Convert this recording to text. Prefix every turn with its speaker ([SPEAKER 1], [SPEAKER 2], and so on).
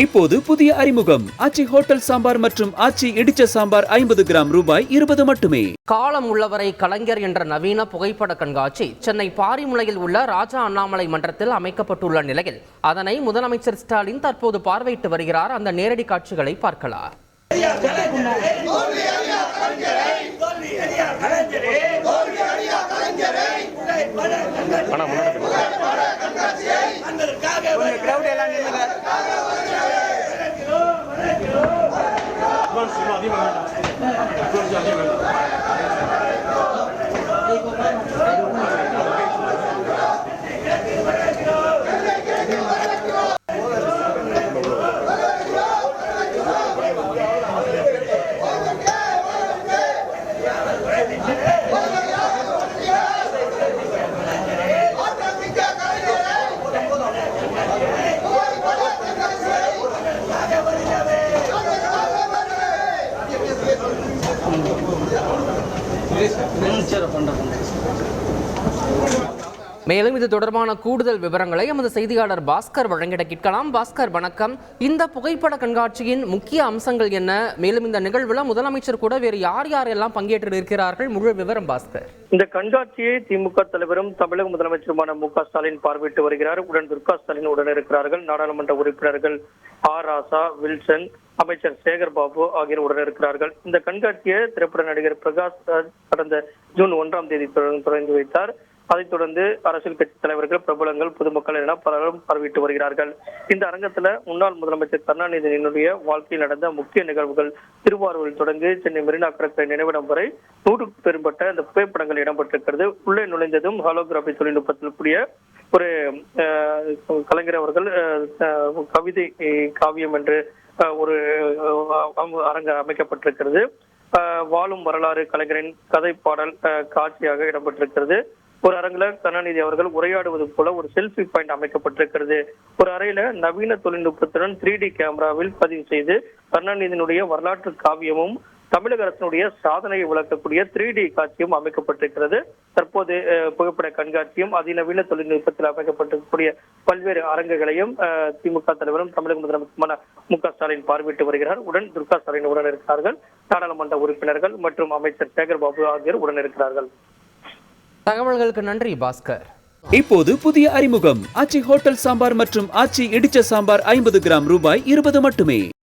[SPEAKER 1] இப்போது புதிய அறிமுகம் ஆச்சி ஹோட்டல் சாம்பார் மற்றும் ஆச்சி இடிச்ச சாம்பார் 50 கிராம் ரூபாய் 20 மட்டுமே.
[SPEAKER 2] காலம் உள்ளவரை கலைஞர் என்ற நவீன புகைப்பட கண்காட்சி சென்னை பாரிமுனையில் உள்ள ராஜா அண்ணாமலை மன்றத்தில் அமைக்கப்பட்டுள்ள நிலையில் அதனை முதலமைச்சர் ஸ்டாலின் தற்போது பார்வையிட்டு வருகிறார். அந்த நேரடி காட்சிகளை பார்க்கலாம். மேலும் இது தொடர்பான கூடுதல் விவரங்களை எமது செய்தியாளர் பாஸ்கர் வழங்கிட கேட்கலாம். பாஸ்கர், வணக்கம். இந்த புகைப்பட கண்காட்சியின் முக்கிய அம்சங்கள் என்ன? மேலும் இந்த நிகழ்வுல முதலமைச்சர் கூட வேறு யார் யாரெல்லாம் பங்கேற்று இருக்கிறார்கள்? முழு விவரம் பாஸ்கர்.
[SPEAKER 3] இந்த கண்காட்சியை திமுக தலைவரும் தமிழக முதலமைச்சருமான மு.க. ஸ்டாலின் பார்வையிட்டு வருகிறார். உடன் துர்கா ஸ்டாலின் உடன் இருக்கிறார்கள். நாடாளுமன்ற உறுப்பினர்கள் ஆர். ராசா, வில்சன், அமைச்சர் சேகர் பாபு ஆகியோர் உடன் இருக்கிறார்கள். இந்த கண்காட்சியை திரைப்பட நடிகர் பிரகாஷ் ராஜ் கடந்த ஜூன் 1ஆம் தேதி தொடங்கி வைத்தார். அதைத் தொடர்ந்து அரசியல் கட்சி தலைவர்கள், பிரபலங்கள், பொதுமக்கள் என பலரும் பார்வையிட்டு வருகிறார்கள். இந்த அரங்கத்துல முன்னாள் முதலமைச்சர் கருணாநிதியினுடைய வாழ்க்கையில் நடந்த முக்கிய நிகழ்வுகள் திருவாரூரில் தொடங்கி சென்னை மெரினா கடற்கரை நினைவிடம் வரை 100க்கும் மேற்பட்ட இந்த புகைப்படங்கள் இடம்பெற்றிருக்கிறது. உள்ளே நுழைந்ததும் ஹாலோகிராபி தொழில்நுட்பத்தில் கூடிய ஒரு கலைஞர் அவர்கள் கவிதை காவியம் என்று ஒரு அரங்கு அமைக்கப்பட்டிருக்கிறது. வாழும் வரலாறு கலைஞரின் கதை பாடல் காட்சியாக இடம்பெற்றிருக்கிறது. ஒரு அரங்குல கருணாநிதி அவர்கள் உரையாடுவது போல ஒரு செல்ஃபி பாயிண்ட் அமைக்கப்பட்டிருக்கிறது. ஒரு அறையில நவீன தொழில்நுட்பத்துடன் 3D கேமராவில் பதிவு செய்து கருணாநிதியினுடைய வரலாற்று காவியமும் தமிழக அரசினுடைய சாதனையை விளக்கக்கூடிய 3D காட்சியும் அமைக்கப்பட்டிருக்கிறது. தற்போது புகைப்பட கண்காட்சியும் அதிநவீன தொழில்நுட்பத்தில் அமைக்கப்பட்டிருக்கக்கூடிய பல்வேறு அரங்குகளையும் திமுக தலைவரும் தமிழக முதலமைச்சருமான மு.க. ஸ்டாலின் பார்வையிட்டு வருகிறார். உடன் துர்கா ஸ்டாலின் உடன் இருக்கிறார்கள். நாடாளுமன்ற உறுப்பினர்கள் மற்றும் அமைச்சர் சேகர் பாபு ஆகியோர் உடன் இருக்கிறார்கள்.
[SPEAKER 2] தகவல்களுக்கு நன்றி பாஸ்கர்.
[SPEAKER 1] இப்போது புதிய அறிமுகம் ஆச்சி ஹோட்டல் சாம்பார் மற்றும் ஆச்சி இடிச்ச சாம்பார் 50 கிராம் ரூபாய் 20 மட்டுமே.